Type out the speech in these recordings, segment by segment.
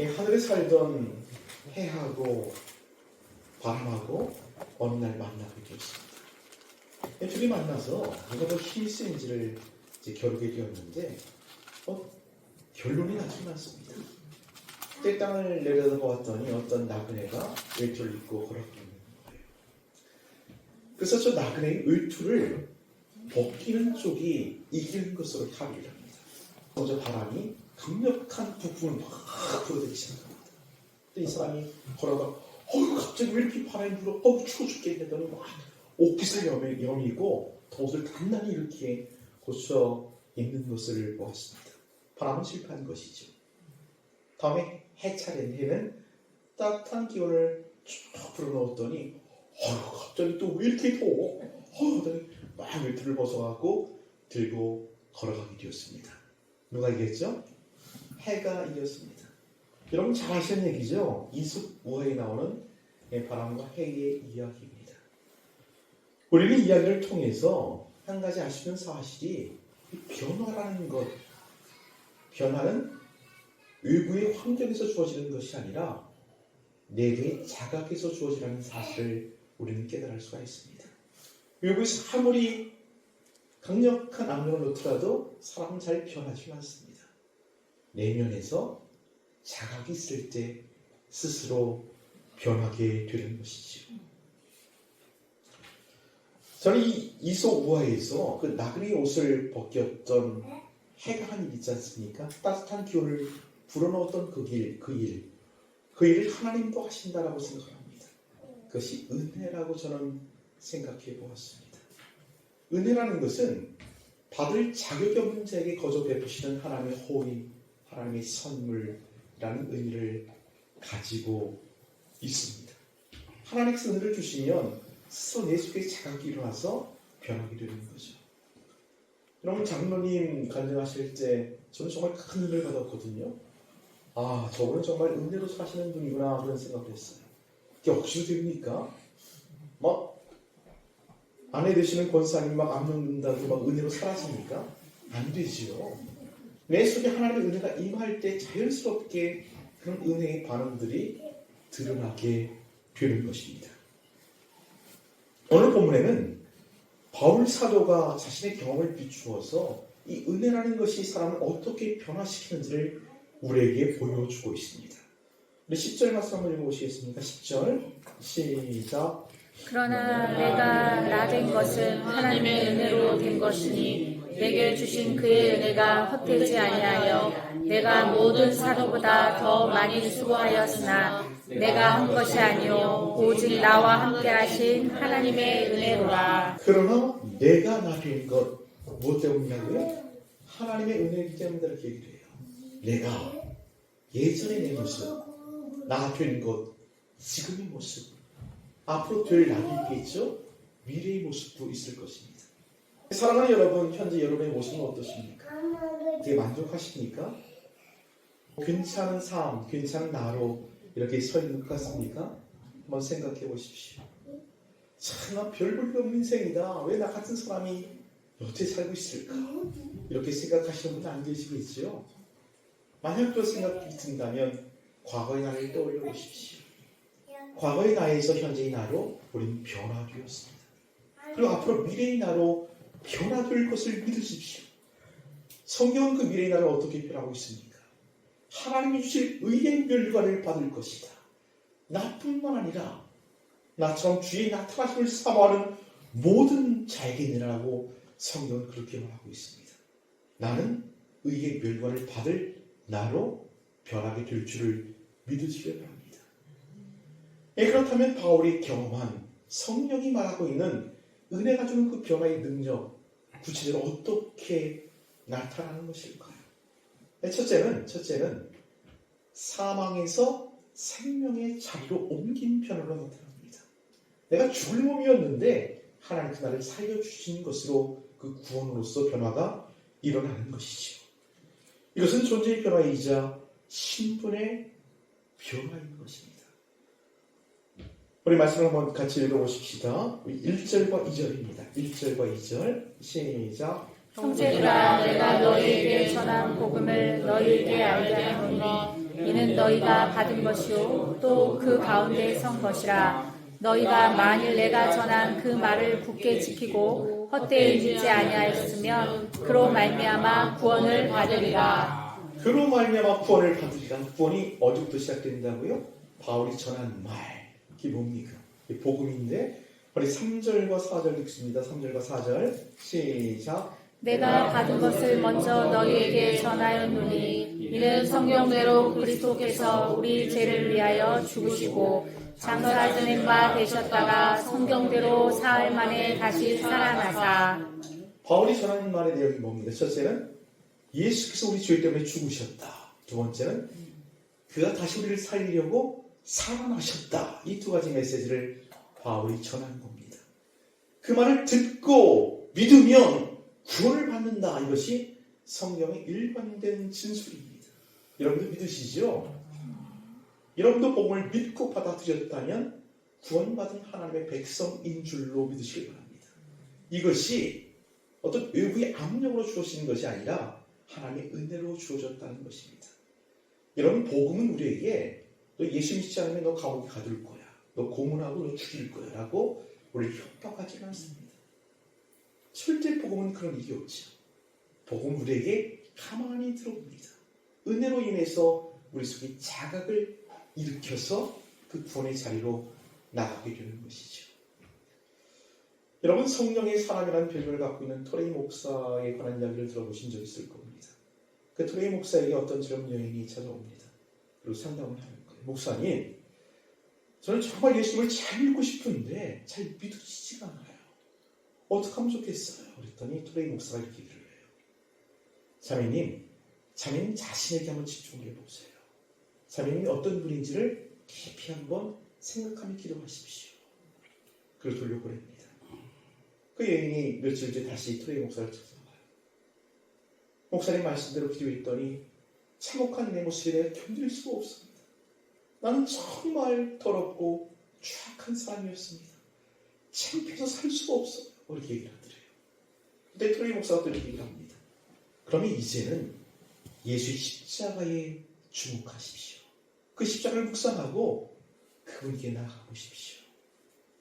하늘에 살던 해하고 바람하고 어느 날 만나게 되었습니다. 둘이 만나서 누가 더 힘이 센지를 이제 겨루게 되었는데 결론이 나지 않습니다. 땅을 내려다보았더니 어떤 나그네가 외투를 입고 걸어가고 있는 거예요. 그래서 저 나그네의 외투를 벗기는 쪽이 이기는 것으로 합의를 합니다. 먼저 바람이 강력한 북풍을 확 불어대기 시작합니다. 이 사람이 걸어가 갑자기 왜 이렇게 바람이 불어? 추워 죽겠네. 했더니 막 옷깃을 여미고 덧을 단단히 이렇게 고쳐 입는 것을 보았습니다. 바람은 실패한 것이죠. 다음에 해차린 해는 따뜻한 기운을 쭉 불어넣었더니 갑자기 또 왜 이렇게 더워? 하더니 막 외투를 벗어갖고 들고 걸어가게 되었습니다. 누가 이겼죠? 해가 이겼습니다. 여러분 잘 아시는 얘기죠? 이솝 우화에 나오는 바람과 해의 이야기입니다. 우리는 이야기를 통해서 한 가지 알 수 있는 사실이 변화라는 것, 변화는 외부의 환경에서 주어지는 것이 아니라 내부의 자각에서 주어지는 사실을 우리는 깨달을 수가 있습니다. 외부에서 아무리 강력한 압력을 넣더라도 사람은 잘 변하지 않습니다. 내면에서 자각이 있을 때 스스로 변하게 되는 것이죠. 저는 이 이솝 우화에서 그 나그네의 옷을 벗겼던 해가 한 일 있지 않습니까? 따뜻한 기운을 불어넣었던 그 일을 하나님도 하신다라고 생각합니다. 그것이 은혜라고 저는 생각해 보았습니다. 은혜라는 것은 받을 자격이 없는 자에게 거저 베푸시는 하나님의 호의, 하나님의 선물이라는 의미를 가지고 있습니다. 하나님께서 은혜를 주시면 스스로 내 속에 자각이 일어나서 변하게 되는 거죠. 여러분 장로님 간증하실 때 저는 정말 큰 은혜를 받았거든요. 저분은 정말 은혜로 사시는 분이구나 그런 생각을 했어요. 이게 억지로 됩니까? 아내 되시는 권사님 압 넣는다고 은혜로 살았습니까? 안 되지요. 내 속에 하나님의 은혜가 임할 때 자연스럽게 그런 은혜의 반응들이 드러나게 되는 것입니다. 오늘 본문에는 바울 사도가 자신의 경험을 비추어서 이 은혜라는 것이 사람을 어떻게 변화시키는지를 우리에게 보여주고 있습니다. 우리 10절 말씀 한번 읽어보시겠습니까? 10절 시작. 그러나 내가 나 된 것은 하나님의 은혜로 된 것이니 내게 주신 그의 은혜가 헛되지 아니하여 내가 모든 사도보다 더 많이 수고하였으나 내가 한 것이 아니요 오직 나와 함께 하신 하나님의 은혜로라. 그러나 내가 나 된 것 무엇 때문이냐고요? 하나님의 은혜이기 때문에 이렇게 얘기를 해요. 내가 예전의 내 모습, 나 된 것, 지금의 모습, 앞으로 될 날이 있겠죠? 미래의 모습도 있을 것입니다. 사랑하는 여러분, 현재 여러분의 모습은 어떠십니까? 되게 만족하십니까? 괜찮은 삶, 괜찮은 나로 이렇게 서 있는 것 같습니까? 한번 생각해 보십시오. 참, 별 볼 일 없는 인생이다. 왜 나 같은 사람이 어떻게 살고 있을까? 이렇게 생각하시는 분 안 계시겠죠? 만약 그 생각이 든다면 과거의 나를 떠올려 보십시오. 과거의 나에서 현재의 나로 우리는 변화되었습니다. 그리고 앞으로 미래의 나로 변화될 것을 믿으십시오. 성경은 그 미래의 나를 어떻게 변하고 있습니까? 하나님이 주실 의의 멸류관을 받을 것이다. 나뿐만 아니라 나처럼 주의 나타나심을 사모하는 모든 자에게 내라고 성경은 그렇게 말하고 있습니다. 나는 의의 멸류관을 받을 나로 변하게 될 줄을 믿으시기 바랍니다. 그렇다면 바울이 경험한 성령이 말하고 있는 은혜가 주는 그 변화의 능력, 구체적으로 어떻게 나타나는 것일까요? 첫째는 사망에서 생명의 자리로 옮긴 변화로 나타납니다. 내가 죽을 몸이었는데 하나님 그 나를 살려주신 것으로 그 구원으로서 변화가 일어나는 것이죠. 이것은 존재의 변화이자 신분의 변화인 것입니다. 우리 말씀을 한번 같이 읽어보십시다. 1절과 2절입니다. 1절과 2절 시작. 형제들아 내가 너희에게 전한 복음을 너희에게 알게 하노니 이는 너희가 받은 것이요 또 그 가운데 선 것이라. 너희가 만일 내가 전한 그 말을 굳게 지키고 헛되이 믿지 아니하였으면 그로 말미암아 구원을 받으리라. 그로 말미암아 구원을 받으리라. 구원이 어디부터 시작된다고요? 바울이 전한 말. 이게 뭡니까? 이게 복음인데 우리 3절과 4절 읽습니다. 3절과 4절 시작. 내가 받은 것을 먼저 너희에게 전하였노니 이는 성경대로 그리스도께서 우리 죄를 위하여 죽으시고 장사 지낸 바 되셨다가 성경대로 사흘 만에 다시 살아나사. 바울이 전하는 말의 내용이 뭡니까? 첫째는 예수께서 우리 죄 때문에 죽으셨다. 두 번째는 그가 다시 우리를 살리려고 살아나셨다. 이 두 가지 메시지를 바울이 전한 겁니다. 그 말을 듣고 믿으면 구원을 받는다. 이것이 성경의 일관된 진술입니다. 여러분도 믿으시죠? 여러분도 복음을 믿고 받아들였다면 구원받은 하나님의 백성인 줄로 믿으시기 바랍니다. 이것이 어떤 외부의 압력으로 주어지는 것이 아니라 하나님의 은혜로 주어졌다는 것입니다. 여러분, 복음은 우리에게 너 예수 믿지 않으면 너 감옥에 가둘 거야, 너 고문하고 너 죽일 거야 라고 우리를 협박하지는 않습니다. 절대 복음은 그런 일이 없죠. 복음은 우리에게 가만히 들어옵니다. 은혜로 인해서 우리 속에 자각을 일으켜서 그 구원의 자리로 나가게 되는 것이죠. 여러분, 성령의 사람이라는 별명을 갖고 있는 토레이 목사에 관한 이야기를 들어보신 적 있을 겁니다. 그 토레이 목사에게 어떤 젊은 여인이 찾아옵니다. 그리고 상담을 하는 거예요. 목사님, 저는 정말 예수님을 잘 믿고 싶은데 잘 믿어지지가 않아요. 어떻게 하면 좋겠어요? 그랬더니 토레이 목사가 이렇게 얘기를 해요. 자매님 자신에게 한번 집중을 해보세요. 자매님이 어떤 분인지를 깊이 한번 생각하며 기도하십시오. 그리고 돌려보냅니다. 그 여인이 며칠 뒤에 다시 토레이 목사를 찾아와요. 목사님 말씀대로 기도했더니 참혹한 내 모습에 내가 견딜 수가 없습니다. 나는 정말 더럽고 추악한 사람이었습니다. 창피해서 살 수가 없어요. 이렇게 얘기를 하더래요. 그때 토레이 목사가 또 이렇게 얘기를 합니다. 그러면 이제는 예수의 십자가에 주목하십시오. 그 십자가를 묵상하고 그분께 나아가 보십시오.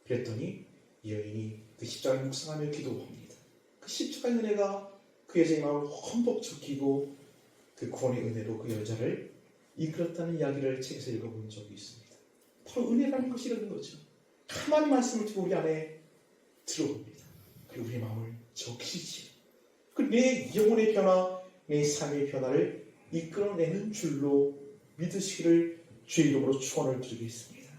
그랬더니 이 여인이 그 십자가를 묵상하며 기도합니다. 그 십자가의 은혜가 그 여자의 마음을 흠뻑 적히고 그 구원의 은혜로 그 여자를 이끌었다는 이야기를 책에서 읽어본 적이 있습니다. 바로 은혜라는 것이 이런 거죠. 하나님 말씀을 듣고 우리 안에 들어옵니다. 그리고 우리의 마음을 적시지요. 내 영혼의 변화, 내 삶의 변화를 이끌어내는 줄로 믿으시기를 주의 이름으로 축원을 드리겠습니다.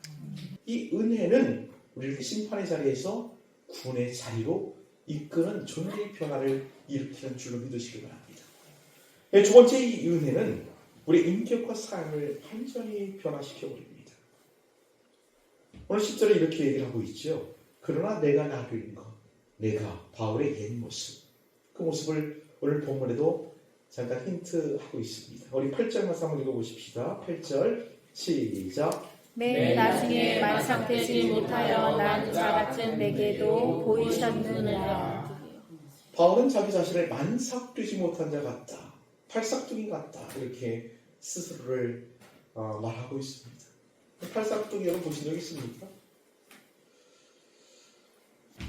이 은혜는 우리를 심판의 자리에서 구원의 자리로 이끄는 존재의 변화를 일으키는 줄로 믿으시기 바랍니다. 두 번째, 이 은혜는 우리 인격과 삶을 완전히 변화시켜버립니다. 오늘 10절에 이렇게 얘기를 하고 있죠. 그러나 내가 나를 것, 내가 바울의 옛 모습, 그 모습을 오늘 본문에도 잠깐 힌트하고 있습니다. 우리 8절만 한번 읽어보십시다. 8절 시작. 맨 나중에 만삭되지 못하여 난 자 같은 내게도 보이셨느니라. 바울은 자기 자신을 만삭되지 못한 자 같다, 팔싹둥이 같다, 이렇게 스스로를 말하고 있습니다. 팔싹둥이 여러분 보신 적 있습니까?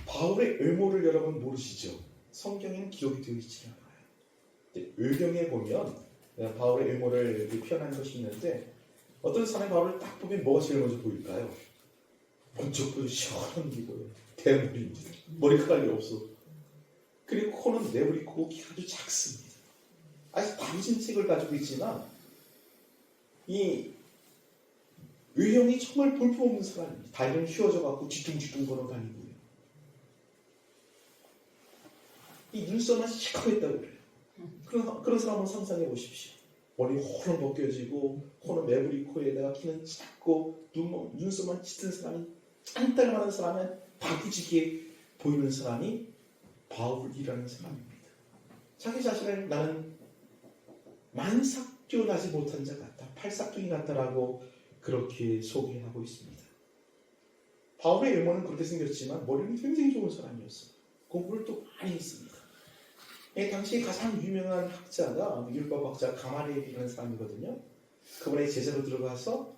바울의 외모를 여러분 모르시죠? 성경에는 기록이 되어 있지 않아요. 외경에 보면 바울의 외모를 이렇게 표현한 것이 있는데 어떤 사람이 바울을 딱 보면 뭐가 제일 먼저 보일까요? 먼저 보여 시원한 기고요. 대머리입니다. 머리카락이 없어. 그리고 코는 내부리고 귀가 아주 작습니다. 아주 단진 책을 가지고 있지만 이 외형이 정말 볼품없는 사람입니다. 다리는 휘어져갖고 뒤뚱뒤뚱 걸어다니고요. 이 눈썹만 시커했다고 그래요. 그런 사람 한번 상상해 보십시오. 머리 홀로 벗겨지고 코는 매부리 코에다가 키는 작고 눈썹만 짙은 사람이 짠딸만한 사람은 바구지게 보이는 사람이 바울이라는 사람입니다. 자기 자신을 나는 만삭도 나지 못한 자 같다, 팔삭둥이 같다라고 그렇게 소개하고 있습니다. 바울의 외모는 그렇게 생겼지만 머리는 굉장히 좋은 사람이었어요. 공부를 또 많이 했습니다. 당시 가장 유명한 학자가 율법학자 가마리엘이라는 사람이거든요. 그분의 제자로 들어가서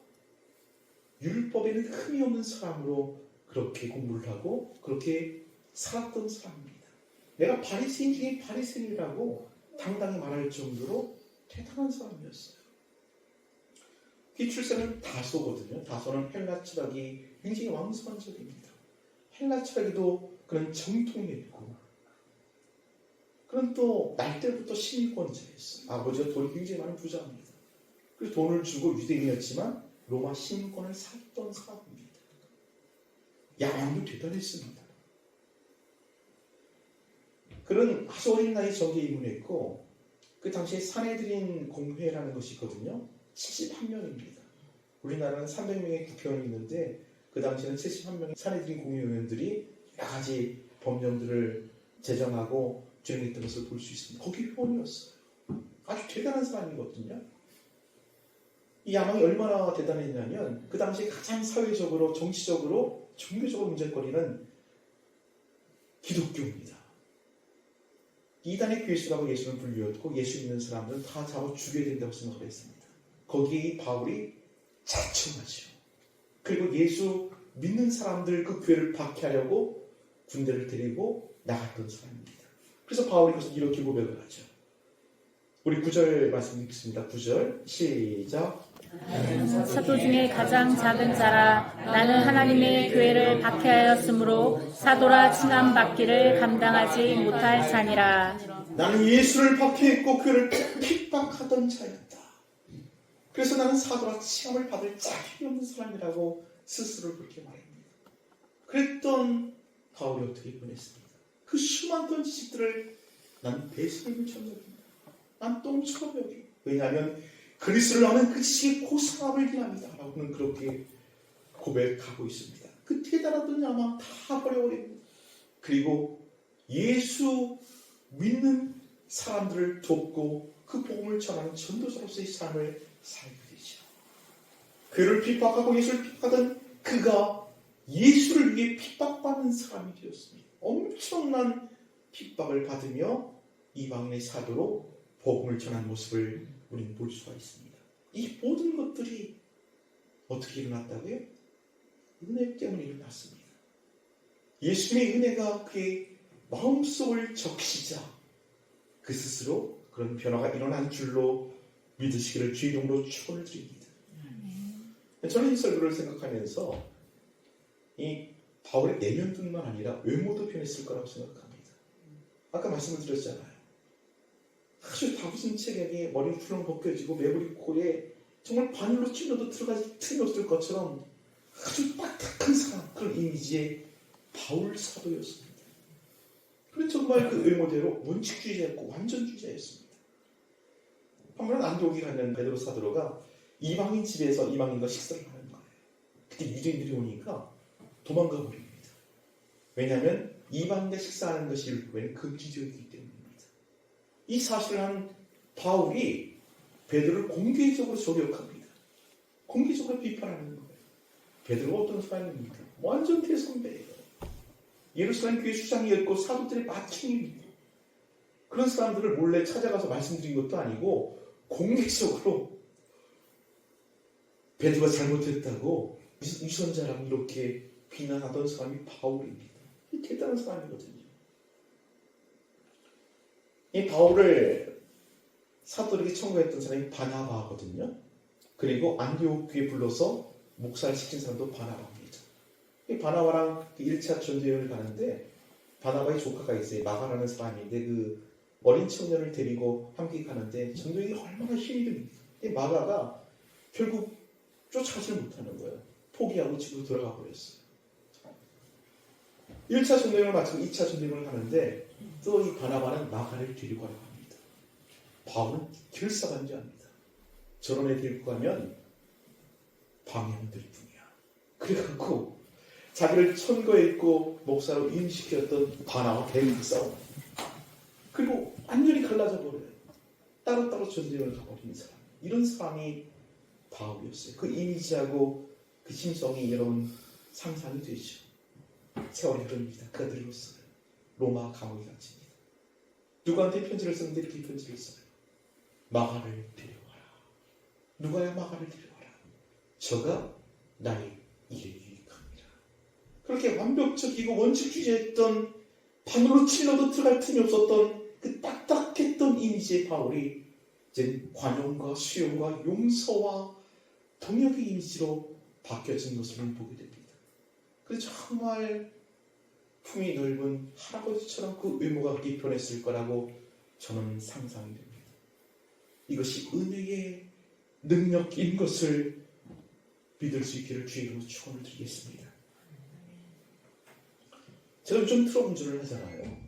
율법에는 흠이 없는 사람으로 그렇게 공부를 하고 그렇게 살았던 사람입니다. 내가 바리새인 중에 바리새인이라고 당당히 말할 정도로 대단한 사람이었어요. 그 출생은 다소거든요. 다소는 헬라 철학이 굉장히 왕성한 지역입니다. 헬라 철학에도 그런 정통이 있고, 그런 또 날 때부터 시민권자였어요. 아버지가 돈이 굉장히 많은 부자입니다. 그래서 돈을 주고 유대인이었지만 로마 시민권을 샀던 사람입니다. 야망도 대단했습니다. 그런 아주 어린 나이에 정계에 입문했고, 그 당시에 사내들인 공회라는 것이 있거든요. 71명입니다. 우리나라는 300명의 국회의원이 있는데 그 당시에는 71명의 사내들인 공회의원들이 여러 가지 법령들을 제정하고 진행했던 것을 볼 수 있습니다. 거기 회원이었어요. 아주 대단한 사람이거든요. 이 야망이 얼마나 대단했냐면 그 당시에 가장 사회적으로, 정치적으로, 종교적으로 문제거리는 기독교입니다. 이단의 괴수라고 예수는 불리웠고 예수 믿는 사람들은 다 잡아 죽여야 된다고 생각을 했습니다. 거기에 이 바울이 자청하죠. 그리고 예수 믿는 사람들 그 교회를 박해하려고 군대를 데리고 나갔던 사람입니다. 그래서 바울이 그것을 이렇게 고백을 하죠. 우리 9절 말씀 읽겠습니다. 9절 시작. 사도 중에 가장 작은 자라. 나는 하나님의 교회를 박해하였으므로 사도라 칭함받기를 감당하지 못할 자니라. 나는 예수를 박해했고 교회를 핍박하던 자였다. 그래서 나는 사도라 칭함을 받을 자격이 없는 사람이라고 스스로 그렇게 말합니다. 그랬던 바울이 어떻게 보냈습니까? 그 수많던 지식들을 난 배설물 천적입니다. 난 똥처럼 여기. 왜냐하면 그리스도를 아는 그 지식의 고상함을 기납니다. 라고는 그렇게 고백하고 있습니다. 그 대단하던 야망 다 버려버립니다. 그리고 예수 믿는 사람들을 돕고 그 복음을 전하는 전도사로서의 삶을 살게 되죠. 그를 핍박하고 예수를 핍박하던 그가 예수를 위해 핍박받는 사람이 되었습니다. 엄청난 핍박을 받으며 이방인의 사도로 복음을 전한 모습을 우리는 볼 수가 있습니다. 이 모든 것들이 어떻게 일어났다고요? 은혜 때문에 일어났습니다. 예수님의 은혜가 그의 마음속을 적시자 그 스스로 그런 변화가 일어난 줄로 믿으시기를 주의 이름으로 축원을 드립니다. 저는 이 설교를 생각하면서 이 바울의 내면뿐만 아니라 외모도 변했을 거라고 생각합니다. 아까 말씀을 드렸잖아요. 아주 다부진 체격에 머리가 훌렁 벗겨지고 매부리 코에 정말 바늘로 찔러도 들어가지 틀렸을 것처럼 아주 딱딱한 사람, 그런 이미지의 바울 사도였습니다. 그는 정말 그 외모대로 원칙주의자였고 완전주의자였습니다. 한 번은 안디옥에 가는 베드로 사도로가 이방인 집에서 이방인과 식사를 하는 거예요. 그때 유대인들이 오니까 도망가 버립니다. 왜냐하면 이방인과 식사하는 것이 율법에는 금지되었기 때문입니다. 이 사실을 한 바울이 베드로를 공개적으로 저격합니다. 공개적으로 비판하는 거예요. 베드로가 어떤 사람입니까? 완전 대선배예요. 예루살렘 교회 수장이었고 사도들의 마침입니다. 그런 사람들을 몰래 찾아가서 말씀드린 것도 아니고 공개적으로 베드로가 잘못했다고 위선자라고 이렇게 비난하던 사람이 바울입니다. 이 대단한 사람이거든요. 이 바울을 사도들에게 청구했던 사람이 바나바거든요. 그리고 안디옥 교회에 불러서 목사를 시킨 사람도 바나바입니다. 이 바나바랑 1차 전도여행을 가는데 바나바의 조카가 있어요. 마가라는 사람인데 그 어린 청년을 데리고 함께 가는데 전도여행이 얼마나 힘이 듭니다. 이 마가가 결국 쫓아가지를 못하는 거예요. 포기하고 집으로 돌아가 버렸어요. 1차 전도여행을 마치고 2차 전도여행을 하는데 또 이 바나바는 마가를 데리고 가려고 합니다. 바울은 결사반대합니다. 저런 애 데리고 가면 방해문들 뿐이야. 그래갖고 자기를 천거했고 목사로 임시켰던 바나바와 대립 싸움. 그리고 완전히 갈라져 버려요. 따로따로 전도여행을 가버리는 사람. 이런 사람이 바울이었어요. 그 이미지하고 그 심성이 여러분 상상이 되죠. 세월이 흐릅니다. 그가 늙었어요. 로마 감옥에 갇힙니다. 누구한테 편지를 썼는데 이렇게 편지를 써요. 마가를 데려와라. 누가야 마가를 데려와라. 저가 나의 일에 유익합니다. 그렇게 완벽적이고 원칙주의했던 바늘로 찔러도 들어갈 틈이 없었던 그 딱딱했던 이미지의 바울이 이제 관용과 수용과 용서와 동역의 이미지로 바뀌어진 것을 보게 됩니다. 그래서 정말 품이 넓은 할아버지처럼 그 외모가 그렇게 변했을 거라고 저는 상상이 됩니다. 이것이 은혜의 능력인 것을 믿을 수 있기를 주의로 축원을 드리겠습니다. 제가 요즘 트럭 운전을 하잖아요.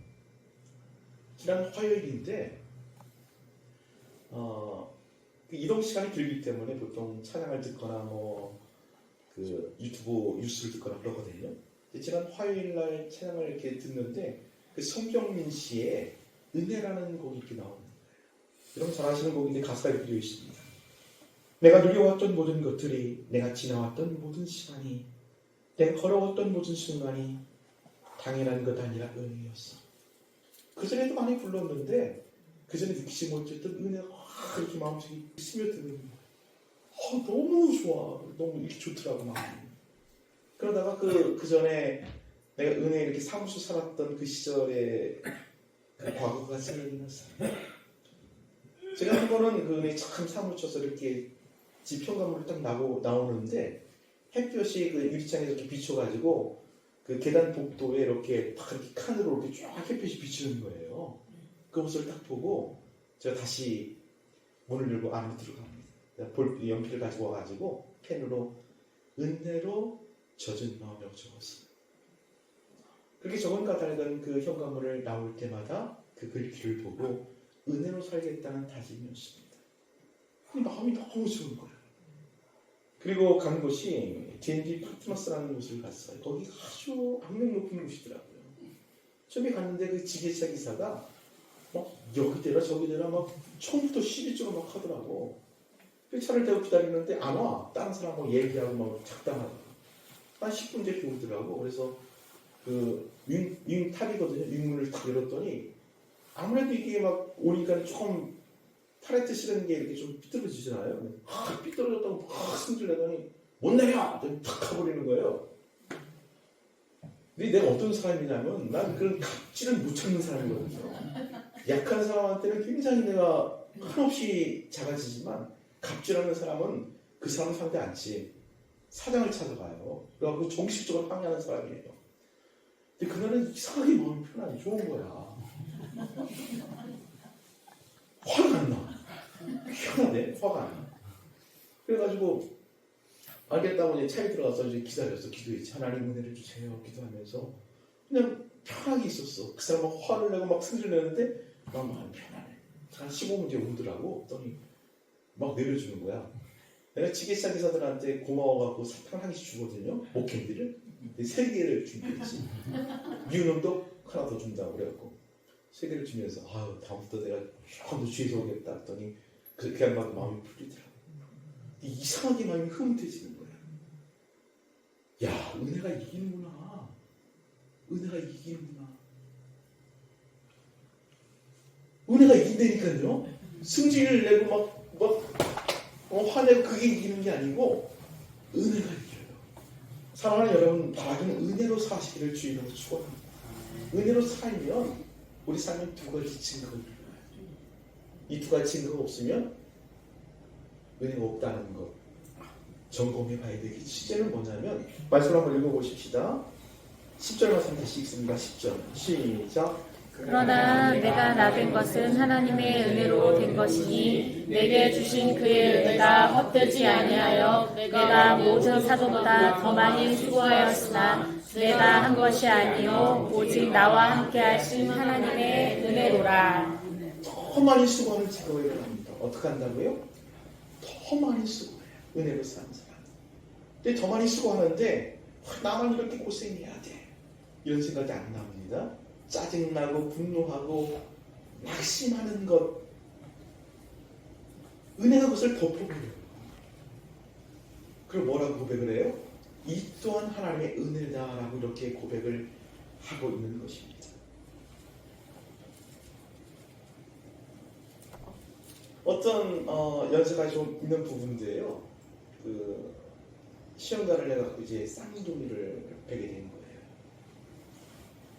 지난 화요일인데 이동 시간이 길기 때문에 보통 찬양을 듣거나 그 유튜브 뉴스를 듣거나 그러거든요. 지난 화요일날 찬양을 이렇게 듣는데 그 송경민 씨의 은혜라는 곡이 이렇게 나오는 거예요. 여러분 잘 아시는 곡인데 가사가 이렇게 되어 있습니다. 내가 누려왔던 모든 것들이, 내가 지나왔던 모든 시간이, 내가 걸어왔던 모든 순간이 당연한 것 아니라 은혜였어. 그전에도 많이 불렀는데 그전에 느끼지 못했던 은혜가 이렇게 마음속에 스며드는 거예요. 너무 좋아. 너무 이렇게 좋더라고 마음이. 그러다가 그 전에 내가 은혜 이렇게 사무소 살았던 그 시절의 그 과거가 생각이 났어요. 제가 한 번은 그 은혜 참 사무쳐서 이렇게 집 현관문을 딱 나오는데 햇볕이 그 유리창에서 이렇게 비춰가지고 그 계단 복도에 이렇게 딱 이렇게 칸으로 이렇게 쫙 햇빛이 비치는 거예요. 그 모습을 딱 보고 제가 다시 문을 열고 안으로 들어갑니다. 연필을 가지고 와가지고 펜으로 은혜로 젖은 마음이라고 적었어요. 그렇게 적은 까닭은 그 현관문을 나올 때마다 그 글귀를 보고 은혜로 살겠다는 다짐이었습니다. 마음이 너무 좋은 거예요. 그리고 간 곳이 D&D 파트너스라는 곳을 갔어요. 거기 아주 악명 높은 곳이더라고요. 처음에 갔는데 그 지게차 기사가 막 여기 대라 저기 대라 막 처음부터 시비적으로 막 하더라고. 그 차를 대고 기다리는데 안 와. 다른 사람하고 얘기하고 막 작당하더라고. 한 10분 뒤에 오더라고. 그래서 그 윙 탑이거든요. 윙문을 탁 열었더니 아무래도 이게 막 오니까 조금 팔레트 실은 게 이렇게 좀 삐뚤어지잖아요. 삐뚤어졌다고 막 승질내더니 못 내려! 탁 가버리는 거예요. 근데 내가 어떤 사람이냐면 난 그런 갑질을 못 참는 사람이거든요. 약한 사람한테는 굉장히 내가 한없이 작아지지만 갑질하는 사람은 그 사람 상대 않지. 사장을 찾아가요. 그래갖고 정식적으로 항의하는 사람이에요. 근데 그날은 이상하게 마음이 편하니 좋은 거야. 화가 안 나. 희한하네. 화가 안 나. 그래가지고 알겠다고 이제 차에 들어가서 이제 기다렸어. 기도했지. 하나님 은혜를 주세요. 기도하면서 그냥 편하게 있었어. 그 사람은 화를 내고 막 승질 내는데 난 마음이 편하네. 한 15분 뒤에 오더라고. 그랬더니 막 내려주는 거야. 내가 지게차 기사들한테 고마워갖고 사탕 한 개씩 주거든요. 목캔디를. 3개를 준비했지. 미운놈도 하나 더 준다고 그래갖고 3개를 주면서 아유 다음부터 내가 조금 더 주의해서 오겠다 했더니 그렇게 한 번 마음이 풀리더라고. 이상하게 마음이 흐뭇해지는 거야. 야 은혜가 이기는구나. 은혜가 이기는구나. 은혜가 이긴다니까요. 승질을 내고 막 화내고 그게 이기는 게 아니고 은혜가 이겨요. 사랑하는 여러분, 바라기는 은혜로 사시기를 주의로 축원합니다. 은혜로 살면 우리 삶에 두 가지 증거가 일어나요. 이 두 가지 증거가 없으면 은혜가 없다는 것 점검해 봐야 되겠지. 실제는 뭐냐면 말씀을 한번 읽어보십시다. 10절 말씀 다시 읽습니다. 10절 시작. 그러나 내가 나된 것은 하나님의 은혜로 된 것이니 내게 주신 그의 은혜가 헛되지 아니하여 내가 모든 사도보다 더 많이 수고하였으나 내가 한 것이 아니요 오직 나와 함께 하신 하나님의 은혜로라. 더 많이 수고하는 직업을 합니다. 어떻게 한다고요? 더 많이 수고해요. 은혜로 사는 사람. 근데 더 많이 수고하는데 나만 이렇게 고생해야 돼. 이런 생각이 안 납니다. 짜증나고 분노하고 낙심하는 것. 은혜가 그것을 덮어버려요. 그럼 뭐라고 고백을 해요? 이 또한 하나님의 은혜다라고 이렇게 고백을 하고 있는 것입니다. 어떤 연세가 좀 있는 부분인데요. 그 시험관을 해갖고 이제 쌍둥이를 베게 된 거예요.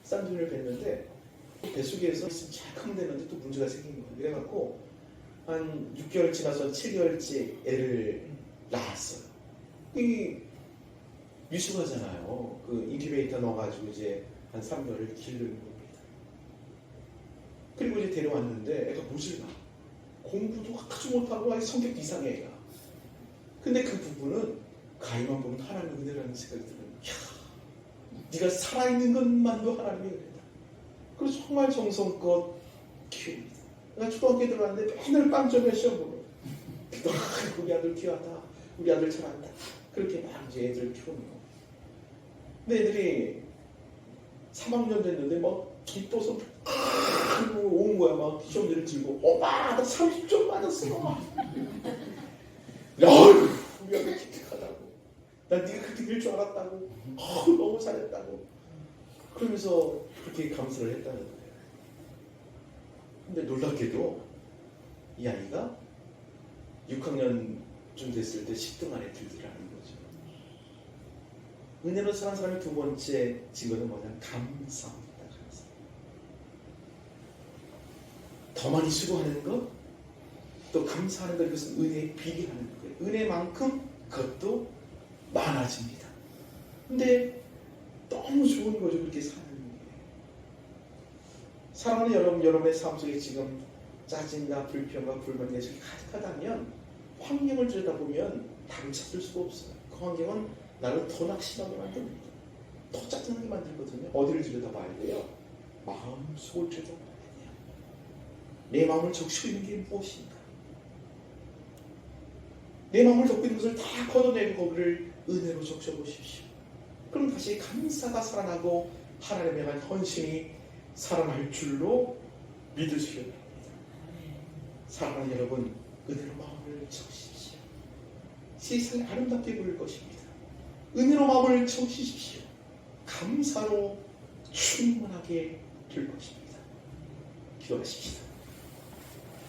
쌍둥이를 뵀는데 뱃속에서 잘 크면 되는데 또 문제가 생긴 거예요. 그래갖고 한 6개월 지나서 7개월째 애를 낳았어요. 이 미숙하잖아요. 그 인큐베이터 넣어가지고 이제 한 3개월을 기르는 겁니다. 그리고 이제 데려왔는데 애가 모질라. 공부도 아주 못하고 아주 성격도 이상해 애가. 근데 그 부분은 가위만 보면 하나님의 은혜라는 생각이 들어요. 이야, 네가 살아있는 것만도 하나님의 은혜다. 그래서 정말 정성껏 키웁니다. 내가 초등학교에 들어갔는데 맨날 빵점에 시험 보고 우리 아들 귀하다. 우리 아들 잘한다. 그렇게 막 이제 애들을 키우는 거. 근데 애들이 3학년 됐는데 막 기뻐서 그리고 온 거야. 막 시험지를 들고 오빠 나 30점 맞았어. 야 우리 아들 기특하다고. 난 네가 그렇게 될 줄 알았다고. 너무 잘했다고. 그러면서 그렇게 감사를 했다는 거예요. 근데 놀랍게도 이 아이가 6학년쯤 됐을 때 10등 안에 들더라는 거죠. 은혜로 사는 사람의 두 번째 증거는 뭐냐면 감사합니다. 감사. 더 많이 수고하는 것, 또 감사하는 것, 이것은 은혜에 비례하는 거예요. 은혜만큼 그것도 많아집니다. 근데 너무 좋은 거죠. 그렇게 사는 게. 사랑하는 여러분의 삶 속에 지금 짜증과 불평과 불만, 내색이 가득하다면 환경을 들여다보면 답을 찾을 수가 없어요. 그 환경은 나를 더 낙심하게 만듭니다. 더 짜증나게 만들거든요. 어디를 들여다봐야 돼요? 마음속을 들여다봐야 돼요. 내 마음을 적시고 있는 게 무엇인가? 내 마음을 적고 있는 것을 다 걷어내고 거기를 은혜로 적셔보십시오. 그럼 다시 감사가 살아나고 하나님에 대한 헌신이 살아날 줄로 믿으시기 바랍니다. 사랑하는 여러분, 은혜로 마음을 적십시오. 세상이 아름답게 보일 것입니다. 은혜로 마음을 적시십시오. 감사로 충만하게 될 것입니다. 기도하십시다.